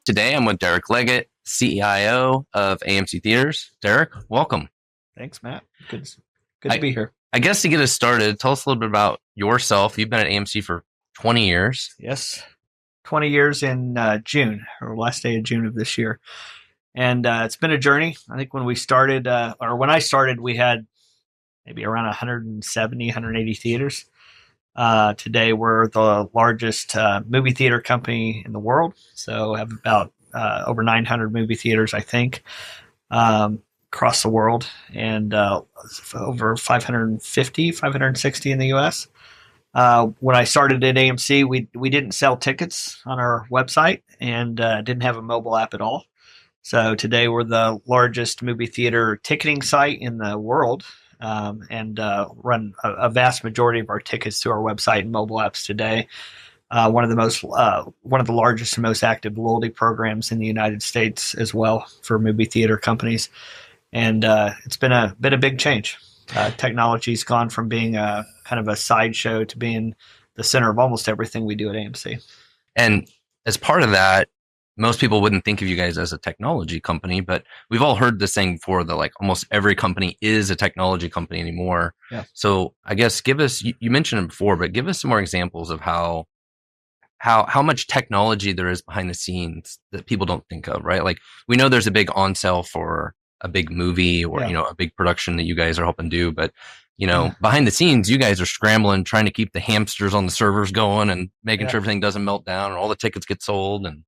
Today I'm with Derek Leggett, CIO of AMC Theatres. Derek, welcome. Thanks, Matt. Good to be here. I guess to get us started, tell us a little bit about yourself. You've been at AMC for 20 years. Yes, 20 years in June, or last day of June of this year. And it's been a journey. I think when we started, when I started, we had maybe around 170, 180 theaters. Today, we're the largest movie theater company in the world. So we have about over 900 movie theaters, I think, across the world, and over 550, 560 in the U.S. When I started at AMC, we didn't sell tickets on our website and didn't have a mobile app at all. So today we're the largest movie theater ticketing site in the world, and run a vast majority of our tickets through our website and mobile apps today. One of the largest and most active loyalty programs in the United States as well for movie theater companies, and it's been a big change. Technology's gone from being a kind of a sideshow to being the center of almost everything we do at AMC. And as part of that, most people wouldn't think of you guys as a technology company, but we've all heard this saying before that like almost every company is a technology company anymore. Yeah. So I guess give us, you mentioned it before, but give us some more examples of how much technology there is behind the scenes that people don't think of, right? Like we know there's a big on sale for a big movie or, a big production that you guys are helping do, but behind the scenes, you guys are scrambling, trying to keep the hamsters on the servers going and making sure everything doesn't melt down and all the tickets get sold. And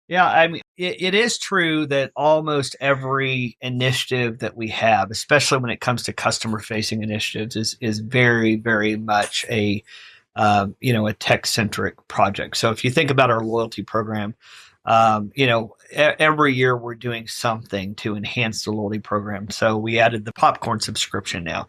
yeah, I mean, it is true that almost every initiative that we have, especially when it comes to customer-facing initiatives, is very, very much a tech-centric project. So if you think about our loyalty program, every year we're doing something to enhance the loyalty program. So we added the popcorn subscription now,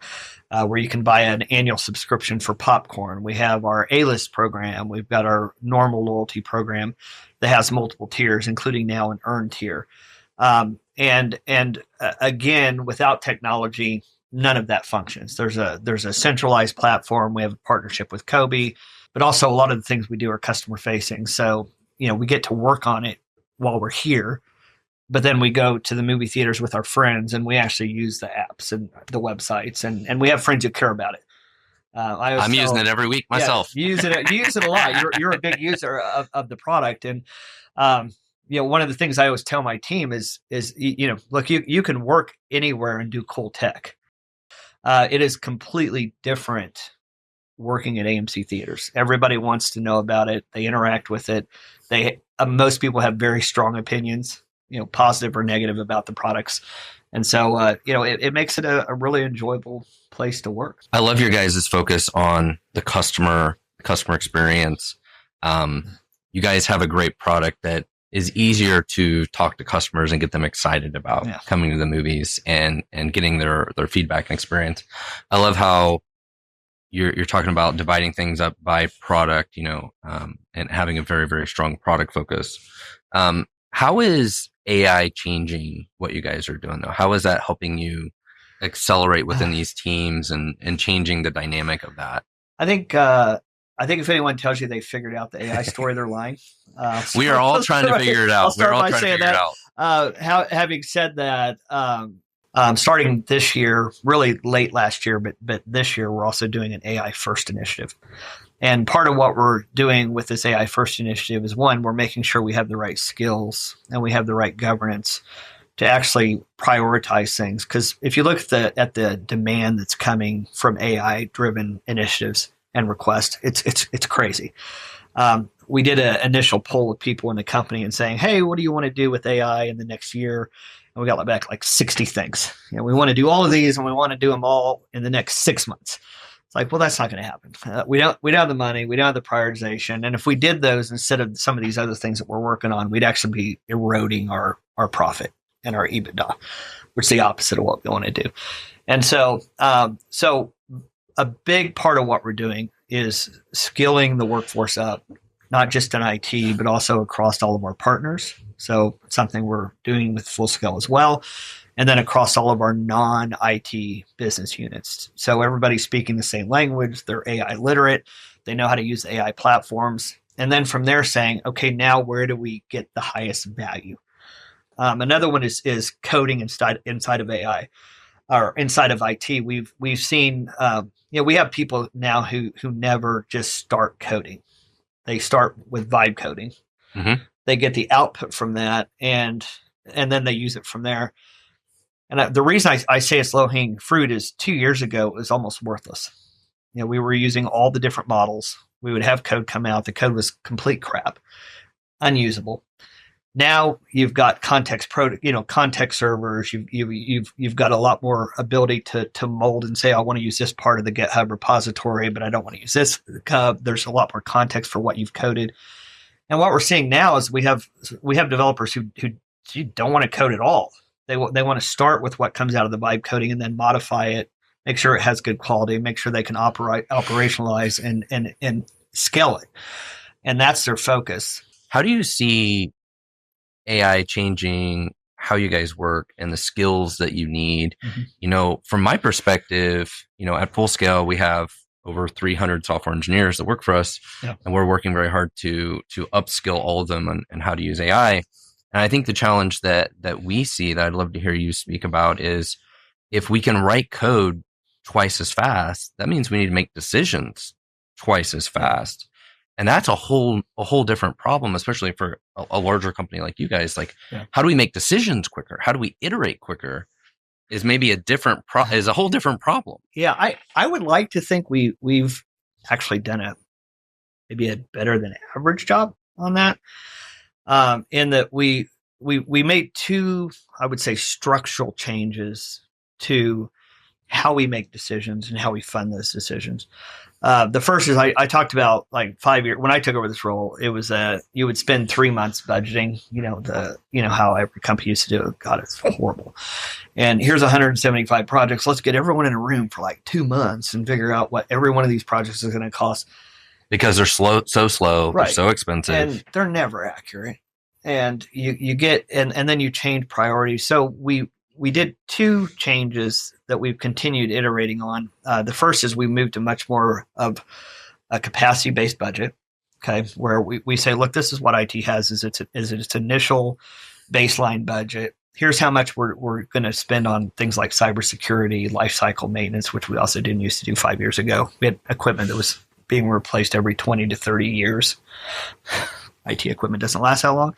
where you can buy an annual subscription for popcorn. We have our A-list program. We've got our normal loyalty program that has multiple tiers, including now an earned tier. Again, without technology, none of that functions. There's a centralized platform. We have a partnership with Kobe, but also a lot of the things we do are customer facing. So, we get to work on it while we're here, but then we go to the movie theaters with our friends and we actually use the apps and the websites, and we have friends who care about it. I'm using it every week myself. You use it a lot. You're a big user of the product. And, one of the things I always tell my team is, look, you can work anywhere and do cool tech. It is completely different working at AMC Theaters. Everybody wants to know about it. They interact with it. Most people have very strong opinions, positive or negative about the products. And so, it makes it a really enjoyable place to work. I love your guys' focus on the customer experience. You guys have a great product that is easier to talk to customers and get them excited about coming to the movies and getting their feedback and experience. I love how you're talking about dividing things up by product, and having a very, very strong product focus. How is AI changing what you guys are doing though? How is that helping you accelerate within these teams and changing the dynamic of that? I think if anyone tells you they figured out the AI story, they're lying. We are all trying to figure it out. We're all trying to figure it out. Having said that, starting this year, really late last year, but this year, we're also doing an AI first initiative. And part of what we're doing with this AI first initiative is, one, we're making sure we have the right skills and we have the right governance to actually prioritize things. Because if you look at the demand that's coming from AI driven initiatives and requests, it's crazy. We did an initial poll of people in the company and saying, hey, what do you want to do with AI in the next year? And we got back like 60 things. We want to do all of these and we want to do them all in the next 6 months. It's like, well, that's not going to happen. We don't have the money. We don't have the prioritization. And if we did those instead of some of these other things that we're working on, we'd actually be eroding our profit and our EBITDA, which is the opposite of what we want to do. And so a big part of what we're doing is skilling the workforce up, not just in IT, but also across all of our partners. So it's something we're doing with Full Scale as well. And then across all of our non-IT business units. So everybody's speaking the same language. They're AI literate. They know how to use AI platforms. And then from there saying, okay, now where do we get the highest value? Another one is coding inside of AI or inside of IT. We've seen, we have people now who never just start coding. They start with vibe coding. Mm-hmm. They get the output from that, and then they use it from there. And the reason I say it's low hanging fruit is 2 years ago it was almost worthless. We were using all the different models. We would have code come out. The code was complete crap, unusable. Now you've got context servers. You've got a lot more ability to mold and say, I want to use this part of the GitHub repository, but I don't want to use this. There's a lot more context for what you've coded. And what we're seeing now is we have developers who don't want to code at all. They want to start with what comes out of the vibe coding and then modify it, make sure it has good quality, make sure they can operationalize and scale it. And that's their focus. How do you see AI changing how you guys work and the skills that you need? Mm-hmm. From my perspective, at full scale, we have over 300 software engineers that work for us, and we're working very hard to upskill all of them on how to use AI. And I think the challenge that we see that I'd love to hear you speak about is if we can write code twice as fast, that means we need to make decisions twice as fast. And that's a whole different problem, especially for a larger company like you guys. How do we make decisions quicker? How do we iterate quicker? Is maybe is a whole different problem. Yeah, I would like to think we've actually done maybe a better than average job on that. In that we made two, I would say, structural changes to how we make decisions and how we fund those decisions. The first is I talked about 5 years when I took over this role. It was you would spend 3 months budgeting. How every company used to do it. God, it's horrible. And here's 175 projects. Let's get everyone in a room for 2 months and figure out what every one of these projects is going to cost. Because they're so slow, right. They're so expensive, and they're never accurate. And you get and then you change priorities. So we did two changes that we've continued iterating on. The first is we moved to much more of a capacity-based budget, okay, where we say, look, this is what IT has is its initial baseline budget. Here's how much we're going to spend on things like cybersecurity, lifecycle maintenance, which we also didn't used to do 5 years ago. We had equipment that was being replaced every 20 to 30 years. IT equipment doesn't last that long.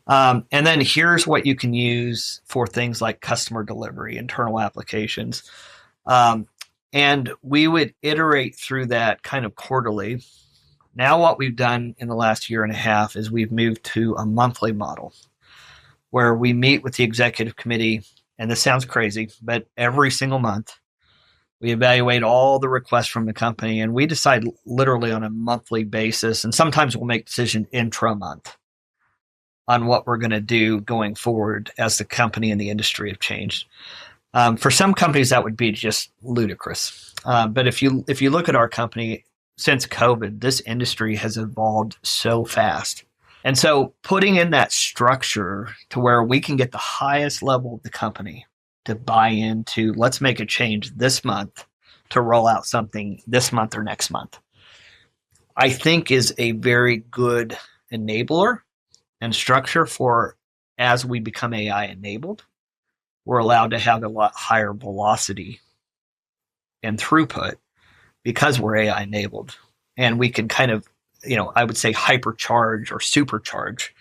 And then here's what you can use for things like customer delivery, internal applications. And we would iterate through that kind of quarterly. Now what we've done in the last year and a half is we've moved to a monthly model where we meet with the executive committee. And this sounds crazy, but every single month we evaluate all the requests from the company and we decide literally on a monthly basis. And sometimes we'll make decision intra-month on what we're going to do going forward as the company and the industry have changed. For some companies, that would be just ludicrous. But if you look at our company, since COVID, this industry has evolved so fast. And so putting in that structure to where we can get the highest level of the company to buy into, let's make a change this month to roll out something this month or next month, I think is a very good enabler and structure for as we become AI enabled, we're allowed to have a lot higher velocity and throughput because we're AI enabled. And we can kind of, I would say hypercharge or supercharge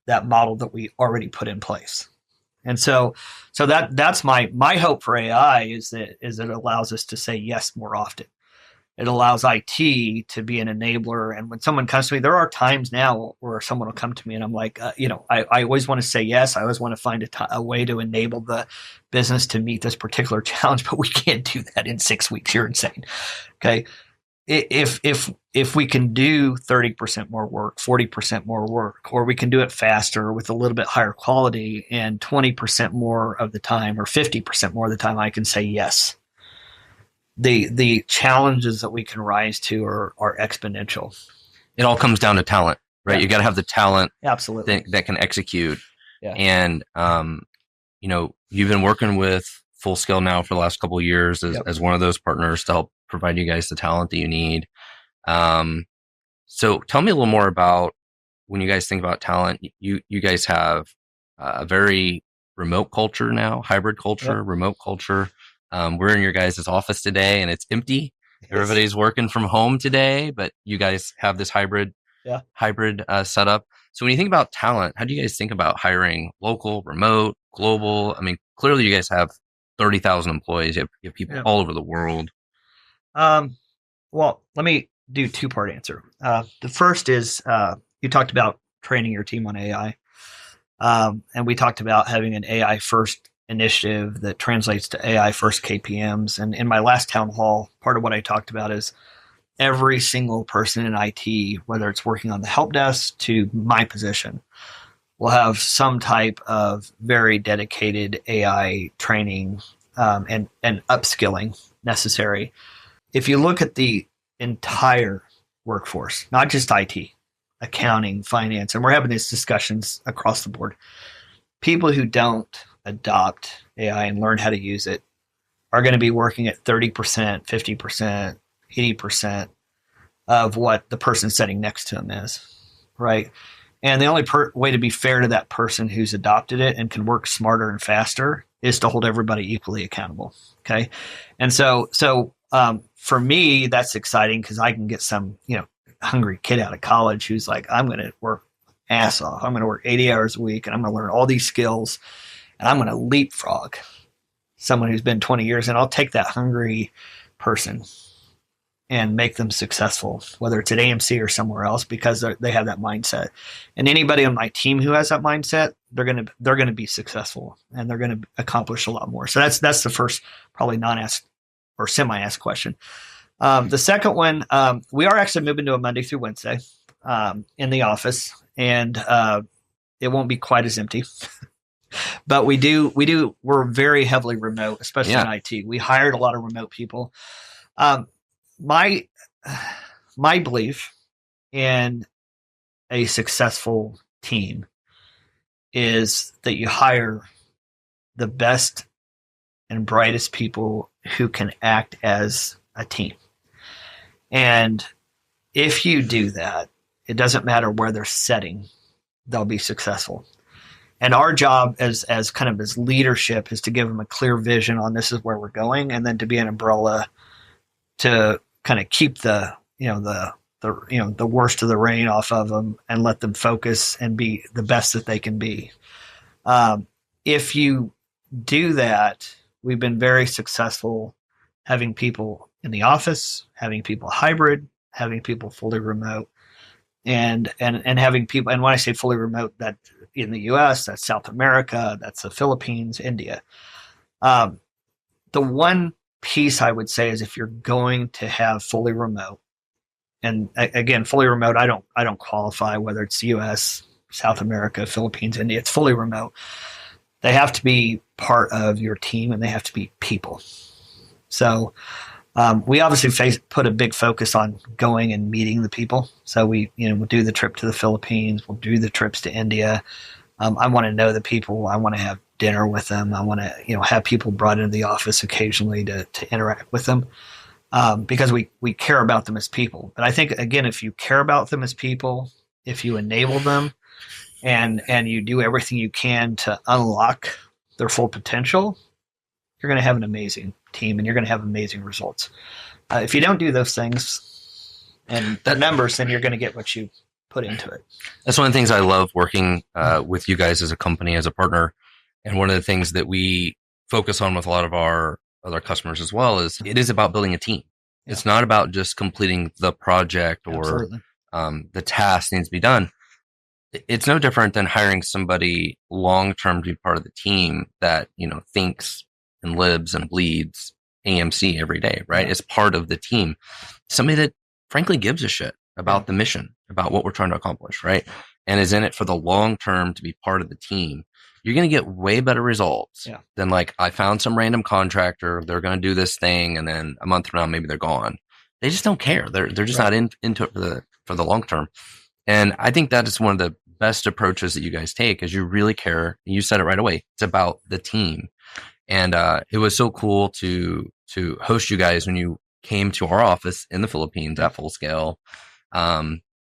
that model that we already put in place. And so that's my hope for AI is that it allows us to say yes more often. It allows IT to be an enabler. And when someone comes to me, there are times now where someone will come to me and I'm like, I always want to say yes. I always want to find a way to enable the business to meet this particular challenge, but we can't do that in 6 weeks. You're insane. Okay. If we can do 30% more work, 40% more work, or we can do it faster with a little bit higher quality and 20% more of the time or 50% more of the time, I can say yes. The challenges that we can rise to are exponential. It all comes down to talent, right? Yeah. You got to have the talent absolutely that can execute. Yeah. And, you've been working with Full Scale now for the last couple of years as one of those partners to help provide you guys the talent that you need. So tell me a little more about when you guys think about talent. You guys have a very remote culture now, hybrid culture, Yep. remote culture. We're in your guys' office today, and it's empty. Yes. Everybody's working from home today, but you guys have this hybrid setup. So when you think about talent, how do you guys think about hiring local, remote, global? I mean, clearly you guys have 30,000 employees. You have people all over the world. Well, let me do two-part answer. The first is you talked about training your team on AI. And we talked about having an AI first initiative that translates to AI first KPMs. And in my last town hall, part of what I talked about is every single person in IT, whether it's working on the help desk to my position, will have some type of very dedicated AI training and upskilling necessary. If you look at the entire workforce, not just IT, accounting, finance, and we're having these discussions across the board, people who don't adopt AI and learn how to use it are going to be working at 30%, 50%, 80% of what the person sitting next to them is, right? And the only way to be fair to that person who's adopted it and can work smarter and faster is to hold everybody equally accountable, okay? And so for me, that's exciting because I can get some, hungry kid out of college who's like, I'm going to work ass off. I'm going to work 80 hours a week and I'm going to learn all these skills and I'm going to leapfrog someone who's been 20 years. And I'll take that hungry person and make them successful, whether it's at AMC or somewhere else, because they have that mindset. And anybody on my team who has that mindset, they're going to be successful and they're going to accomplish a lot more. So that's the first probably non-asked or semi-asked question. The second one, we are actually moving to a Monday through Wednesday in the office, and it won't be quite as empty. But we're very heavily remote, especially in IT. We hired a lot of remote people. My belief in a successful team is that you hire the best and brightest people who can act as a team. And if you do that, it doesn't matter where they're setting, they'll be successful. And our job as kind of as leadership is to give them a clear vision on this is where we're going, and then to be an umbrella to kind of keep the worst of the rain off of them and let them focus and be the best that they can be. If you do that, we've been very successful having people in the office, having people hybrid, having people fully remote, and having people. And when I say fully remote, that in the U.S., that's South America, that's the Philippines, India. The one piece I would say is if you're going to have fully remote, and again, fully remote, I don't qualify whether it's U.S., South America, Philippines, India. It's fully remote. They have to be part of your team, and they have to be people. So we obviously put a big focus on going and meeting the people. So we'll do the trip to the Philippines. We'll do the trips to India. I want to know the people. I want to have dinner with them. I want to have people brought into the office occasionally to interact with them because we care about them as people. But I think, again, if you care about them as people, if you enable them and you do everything you can to unlock their full potential, you're going to have an amazing team and you're going to have amazing results. If you don't do those things and the numbers, then you're going to get what you put into it. That's one of the things I love working with you guys as a company, as a partner. And one of the things that we focus on with a lot of our other customers as well is it is about building a team. Yeah. It's not about just completing the project or the task needs to be done. It's no different than hiring somebody long-term to be part of the team that, thinks and lives and bleeds AMC every day, right? Yeah. It's part of the team. Somebody that frankly gives a shit about the mission, about what we're trying to accomplish, right? And is in it for the long term to be part of the team. You're going to get way better results than like, I found some random contractor, they're going to do this thing, and then a month from now, maybe they're gone. They just don't care. They're just not into it for the long term. And I think that is one of the best approaches that you guys take, is you really care. You said it right away. It's about the team. And it was so cool to host you guys when you came to our office in the Philippines at full scale.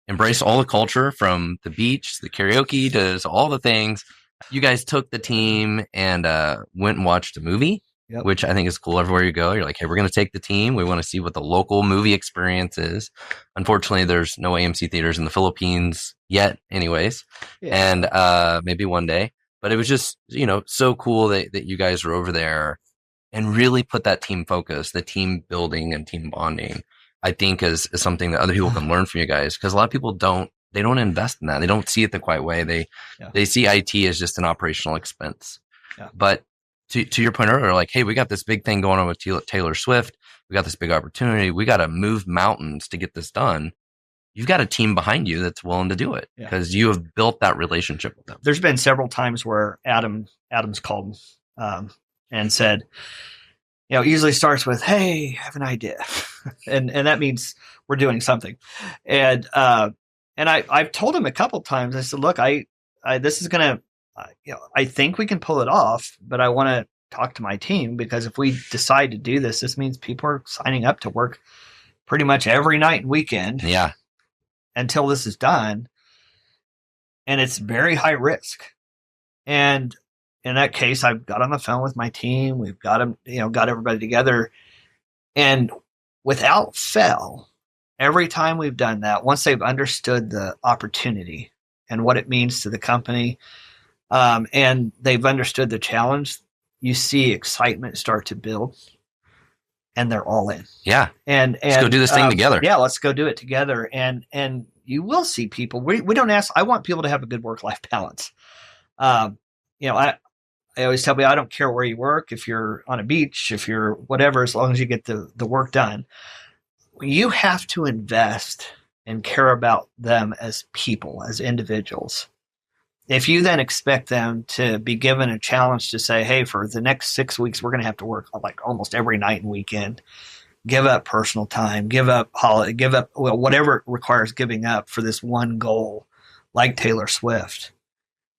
embrace all the culture from the beach, the karaoke, to all the things. You guys took the team and went and watched a movie, which I think is cool. Everywhere you go, you're like, hey, we're going to take the team. We want to see what the local movie experience is. Unfortunately, there's no AMC theaters in the Philippines yet anyways. And maybe one day. But it was just, so cool that you guys were over there and really put that team focus, the team building and team bonding, I think is something that other people can learn from you guys. Because a lot of people don't invest in that. They don't see it the quiet way. They see IT as just an operational expense. But to your point earlier, like, hey, we got this big thing going on with Taylor Swift. We got this big opportunity. We got to move mountains to get this done. You've got a team behind you that's willing to do it because you have built that relationship with them. There's been several times where Adam's called and said, it usually starts with, hey, I have an idea. and that means we're doing something. And I've told him a couple of times, I said, look, this is going to, I think we can pull it off, but I want to talk to my team because if we decide to do this, this means people are signing up to work pretty much every night and weekend. Yeah. Until this is done. And it's very high risk. And in that case, I've got on the phone with my team. We've got them, got everybody together. And without fail, every time we've done that, once they've understood the opportunity and what it means to the company, and they've understood the challenge, you see excitement start to build. And they're all in. Yeah. And let's go do this thing together. Yeah, let's go do it together. And you will see people. We don't ask. I want people to have a good work-life balance. I always tell people I don't care where you work. If you're on a beach, if you're whatever, as long as you get the work done. You have to invest and care about them as people, as individuals. If you then expect them to be given a challenge to say, hey, for the next 6 weeks, we're going to have to work like almost every night and weekend, give up personal time, give up holiday, give up whatever it requires giving up for this one goal, like Taylor Swift,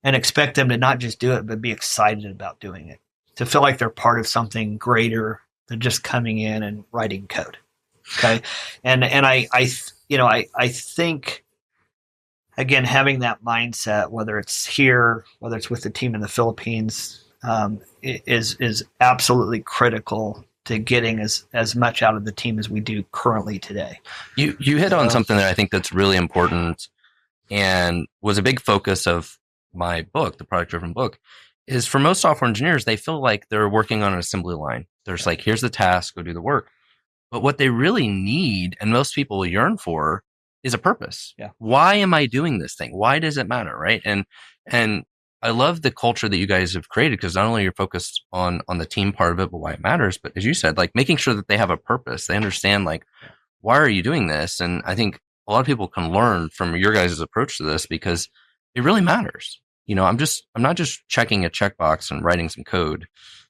and expect them to not just do it, but be excited about doing it, to feel like they're part of something greater than just coming in and writing code. Okay. And I think, again, having that mindset, whether it's here, whether it's with the team in the Philippines, is absolutely critical to getting as much out of the team as we do currently today. You hit on something that I think that's really important and was a big focus of my book, the Product Driven book, is for most software engineers, they feel like they're working on an assembly line. They're just like, here's the task, go do the work. But what they really need, and most people yearn for, is a purpose. Yeah. Why am I doing this thing? Why does it matter? Right. And I love the culture that you guys have created, because not only you're focused on the team part of it, but why it matters. But as you said, like making sure that they have a purpose, they understand like, why are you doing this? And I think a lot of people can learn from your guys' approach to this because it really matters. I'm not just checking a checkbox and writing some code.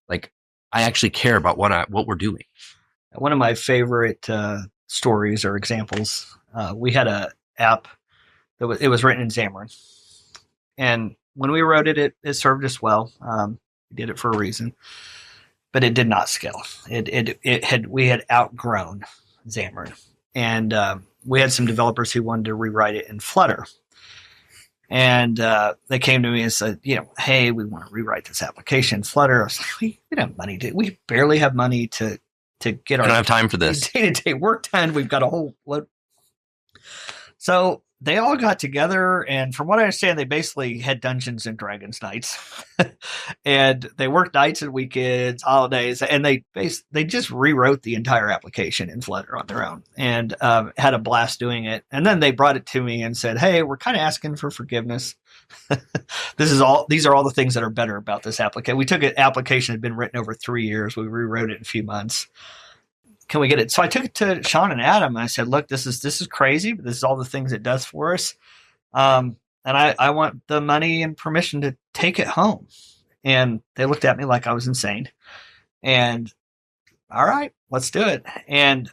Like I actually care about what we're doing. One of my favorite stories or examples, we had a app that was written in Xamarin, and when we wrote it, it served us well. We did it for a reason, but it did not scale. We had outgrown Xamarin, and we had some developers who wanted to rewrite it in Flutter. And they came to me and said, hey, we want to rewrite this application in Flutter. I was like, we don't have money we barely have money to get our I don't have time for this day-to-day work done. We've got a whole load. So they all got together, and from what I understand, they basically had Dungeons and Dragons nights, and they worked nights and weekends, holidays, and they just rewrote the entire application in Flutter on their own, and had a blast doing it. And then they brought it to me and said, "Hey, we're kind of asking for forgiveness. These are all the things that are better about this application. We took an application that had been written over 3 years. We rewrote it in a few months. Can we get it?" So I took it to Sean and Adam, and I said, "Look, this is crazy, but this is all the things it does for us. And I want the money and permission to take it home." And they looked at me like I was insane. And all right, let's do it. And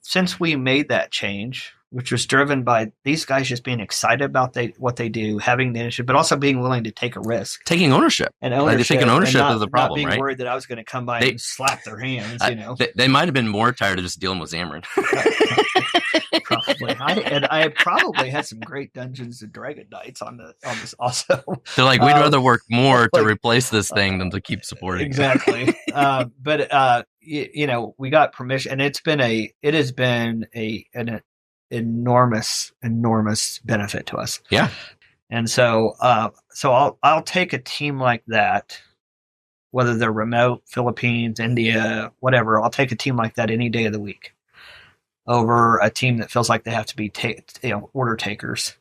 since we made that change, which was driven by these guys just being excited about what they do, having the initiative, but also being willing to take a risk, taking ownership, taking ownership of the problem, not being right? worried that I was going to come by and slap their hands. They might have been more tired of just dealing with Xamarin. Probably. I probably had some great Dungeons and Dragon nights on this also. They're like, we'd rather work more to replace this thing than to keep supporting. Exactly. But we got permission, and it has been an enormous benefit to us. Yeah. And so I'll take a team like that, whether they're remote, Philippines, India, whatever. I'll take a team like that any day of the week over a team that feels like they have to be order takers,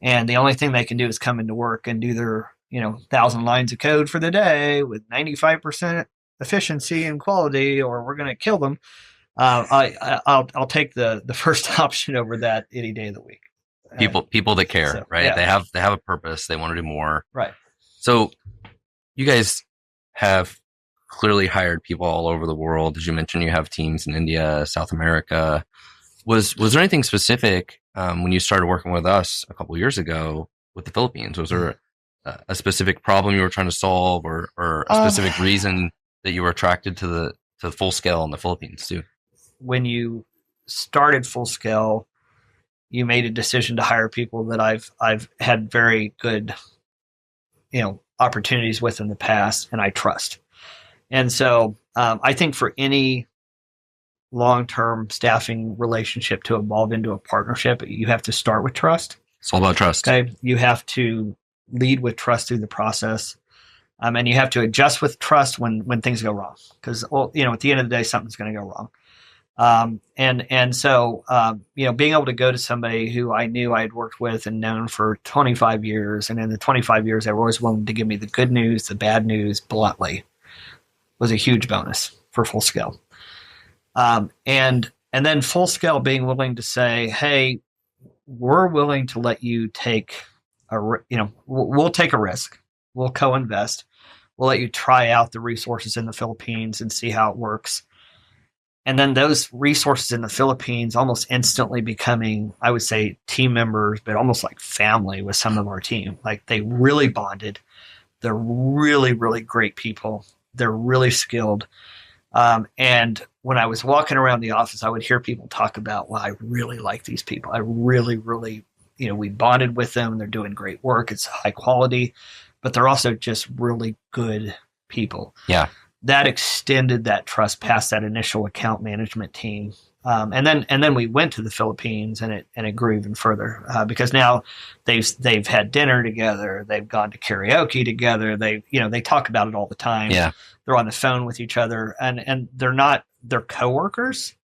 and the only thing they can do is come into work and do their 1,000 lines of code for the day with 95% efficiency and quality, or we're going to kill them. I'll take the first option over that any day of the week. People that care, right? Yeah. They have a purpose. They want to do more. Right. So you guys have clearly hired people all over the world. As you mentioned, you have teams in India, South America. Was there anything specific when you started working with us a couple of years ago with the Philippines? Was there a specific problem you were trying to solve, or a specific reason that you were attracted to Full Scale in the Philippines too? When you started Full Scale, you made a decision to hire people that I've had very good, opportunities with in the past, and I trust. And so I think for any long-term staffing relationship to evolve into a partnership, you have to start with trust. It's all about trust. Okay, you have to lead with trust through the process, and you have to adjust with trust when things go wrong. Because at the end of the day, something's going to go wrong. So being able to go to somebody who I knew I had worked with and known for 25 years, and in the 25 years, they were always willing to give me the good news, the bad news bluntly, was a huge bonus for Full Scale. And then Full Scale being willing to say, hey, we're willing to let you take we'll take a risk. We'll co-invest. We'll let you try out the resources in the Philippines and see how it works. And then those resources in the Philippines almost instantly becoming, I would say, team members, but almost like family with some of our team. Like they really bonded. They're really, really great people. They're really skilled. And when I was walking around the office, I would hear people talk about, well, I really like these people. I really, really, we bonded with them. They're doing great work. It's high quality, but they're also just really good people. Yeah. That extended that trust past that initial account management team. And then we went to the Philippines, and it grew even further because now they've had dinner together, they've gone to karaoke together, they talk about it all the time. Yeah. They're on the phone with each other, and they're coworkers,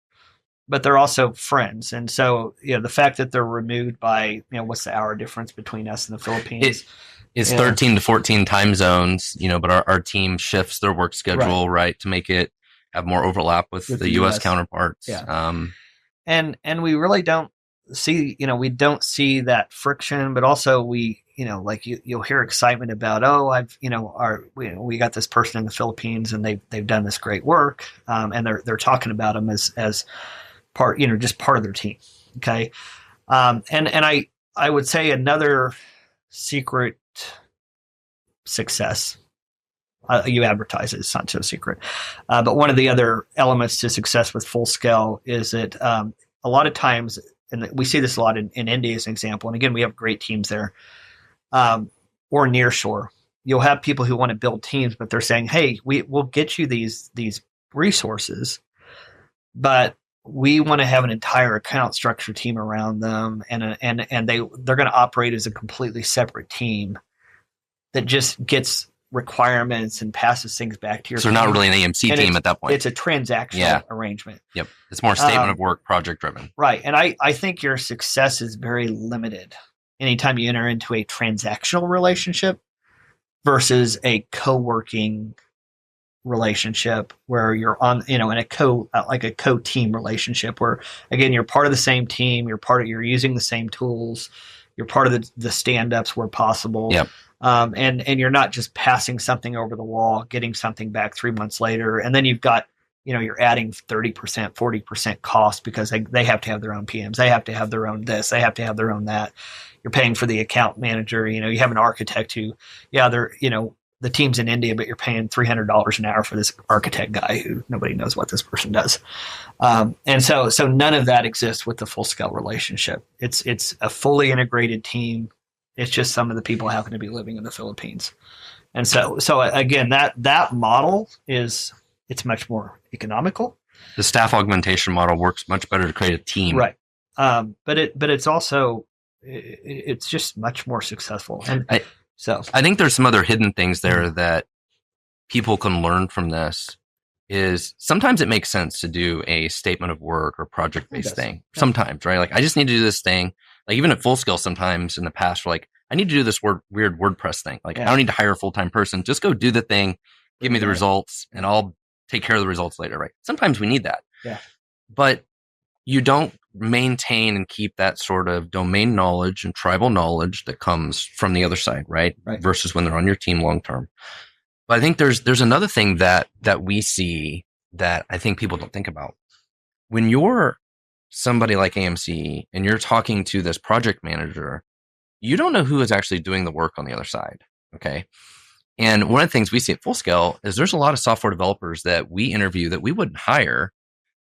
but they're also friends. And so the fact that they're removed by what's the hour difference between us and the Philippines? It's 13 to 14 time zones, but our team shifts their work schedule right to make it have more overlap with the US counterparts. Yeah. And we really don't see, we don't see that friction, but also we, like you'll hear excitement about, we got this person in the Philippines and they've done this great work. And they're talking about them as part, just part of their team. Okay. And I would say another secret success, you advertise it, it's not so secret. But one of the other elements to success with Full Scale is that a lot of times, and we see this a lot in India as an example, and again, we have great teams there, or nearshore. You'll have people who want to build teams, but they're saying, hey, we'll get you these resources, but we want to have an entire account structure team around them, and they're going to operate as a completely separate team that just gets requirements and passes things back to your team. So they're not really an AMC team at that point. It's a transactional arrangement. Yep. It's more statement of work, project driven. Right. And I think your success is very limited anytime you enter into a transactional relationship versus a co-working relationship where you're on, in a co-team relationship where, again, you're part of the same team, you're using the same tools, you're part of the stand-ups where possible. Yep. And you're not just passing something over the wall, getting something back 3 months later, and then you've got you're adding 30%, 40% cost because they have to have their own PMs. They have to have their own this. They have to have their own that. You're paying for the account manager. You have an architect who, the team's in India, but you're paying $300 an hour for this architect guy who nobody knows what this person does. And so none of that exists with the full scale relationship. It's a fully integrated team. It's just some of the people happen to be living in the Philippines. And so again, that model it's much more economical. The staff augmentation model works much better to create a team. Right. But it's also, it's just much more successful. And I think there's some other hidden things there that people can learn from this. Is sometimes it makes sense to do a statement of work or project-based thing. Yeah. Sometimes, right? Like, I just need to do this thing. Like, even at Full Scale, sometimes in the past, we're like, I need to do this weird WordPress thing. Like, I don't need to hire a full-time person. Just go do the thing, give me the results, and I'll take care of the results later, right? Sometimes we need that. Yeah. But you don't maintain and keep that sort of domain knowledge and tribal knowledge that comes from the other side, right? Versus when they're on your team long-term. But I think there's another thing that we see that I think people don't think about. When you're somebody like AMC and you're talking to this project manager, you don't know who is actually doing the work on the other side. Okay. And one of the things we see at Full Scale is there's a lot of software developers that we interview that we wouldn't hire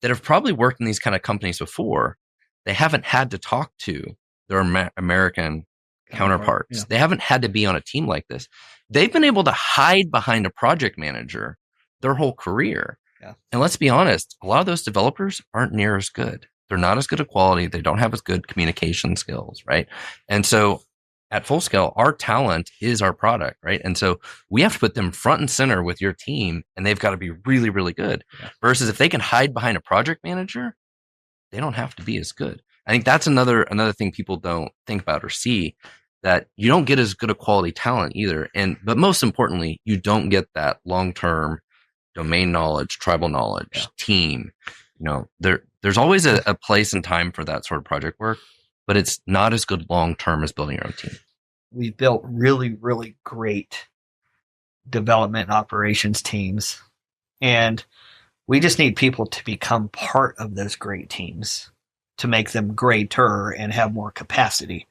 that have probably worked in these kind of companies before. They haven't had to talk to their American counterparts. Yeah. They haven't had to be on a team like this. They've been able to hide behind a project manager their whole career. Yeah. And let's be honest, a lot of those developers aren't near as good. They're not as good a quality. They don't have as good communication skills, right? And so at Full Scale, our talent is our product, right? And so we have to put them front and center with your team, and they've got to be really, really good. Yeah. Versus if they can hide behind a project manager, they don't have to be as good. I think that's another thing people don't think about or see, that you don't get as good a quality talent either. But most importantly, you don't get that long-term domain knowledge, tribal knowledge, team. There's always a place and time for that sort of project work, but it's not as good long-term as building your own team. We've built really, really great development and operations teams, and we just need people to become part of those great teams to make them greater and have more capacity.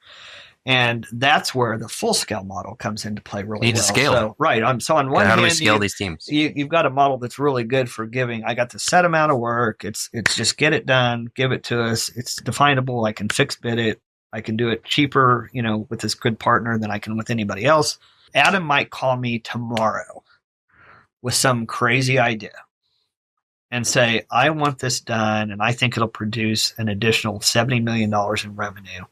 And that's where the Full Scale model comes into play really well. To scale. So, right. So on one hand, how do we scale these teams? You've got a model that's really good for giving. I got the set amount of work. It's just get it done, give it to us. It's definable. I can fix bid it. I can do it cheaper, with this good partner than I can with anybody else. Adam might call me tomorrow with some crazy idea and say, I want this done, and I think it'll produce an additional $70 million in revenue.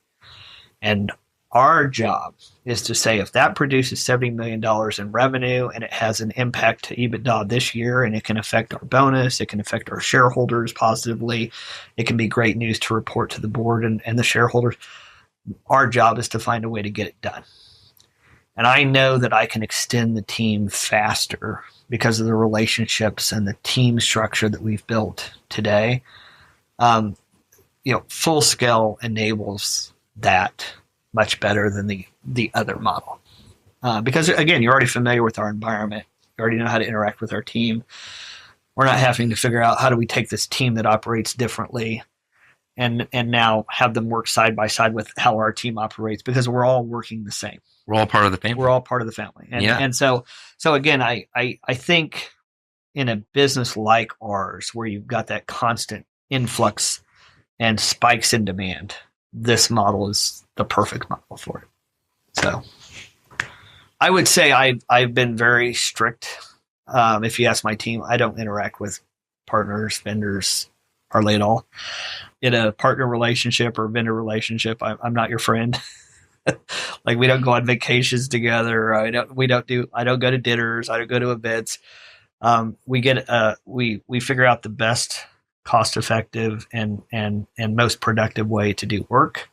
And our job is to say, if that produces $70 million in revenue and it has an impact to EBITDA this year, and it can affect our bonus, it can affect our shareholders positively, it can be great news to report to the board and the shareholders. Our job is to find a way to get it done. And I know that I can extend the team faster because of the relationships and the team structure that we've built today. Full Scale enables that much better than the other model. Because again, you're already familiar with our environment. You already know how to interact with our team. We're not having to figure out how do we take this team that operates differently and now have them work side by side with how our team operates, because we're all working the same. We're all part of the family. We're all part of the family. And so again, I think in a business like ours, where you've got that constant influx and spikes in demand, this model is the perfect model for it. So I would say I've been very strict. If you ask my team, I don't interact with partners, vendors, hardly at all. In a partner relationship or vendor relationship, I'm not your friend. Like, we don't go on vacations together. I don't go to dinners. I don't go to events. We figure out the best cost-effective and most productive way to do work.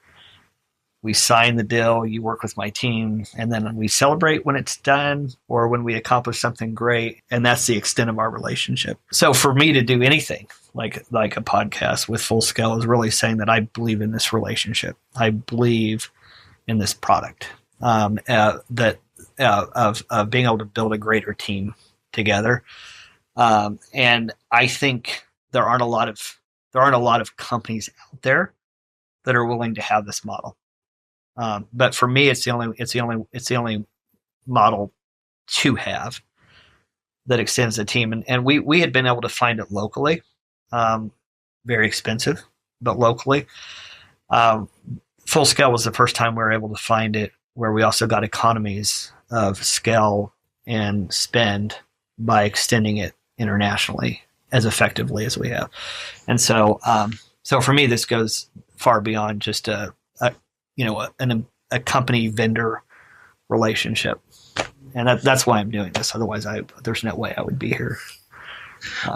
We sign the deal. You work with my team, and then we celebrate when it's done or when we accomplish something great. And that's the extent of our relationship. So for me to do anything like a podcast with Full Scale is really saying that I believe in this relationship. I believe in this product, of being able to build a greater team together. And I think there aren't a lot of companies out there that are willing to have this model. But for me, it's the only model to have that extends the team. And we had been able to find it locally, very expensive, but locally. Full scale was the first time we were able to find it where we also got economies of scale and spend by extending it internationally as effectively as we have. And so for me, this goes far beyond just a company vendor relationship. And that's why I'm doing this. Otherwise, there's no way I would be here.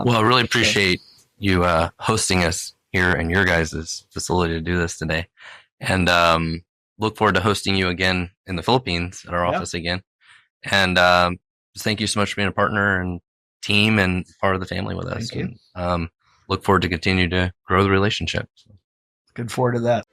Well, I really appreciate you hosting us here in your guys' facility to do this today. And look forward to hosting you again in the Philippines at our office again. And just thank you so much for being a partner and team and part of the family with us. Thank you. And, look forward to continue to grow the relationship. Good forward to that.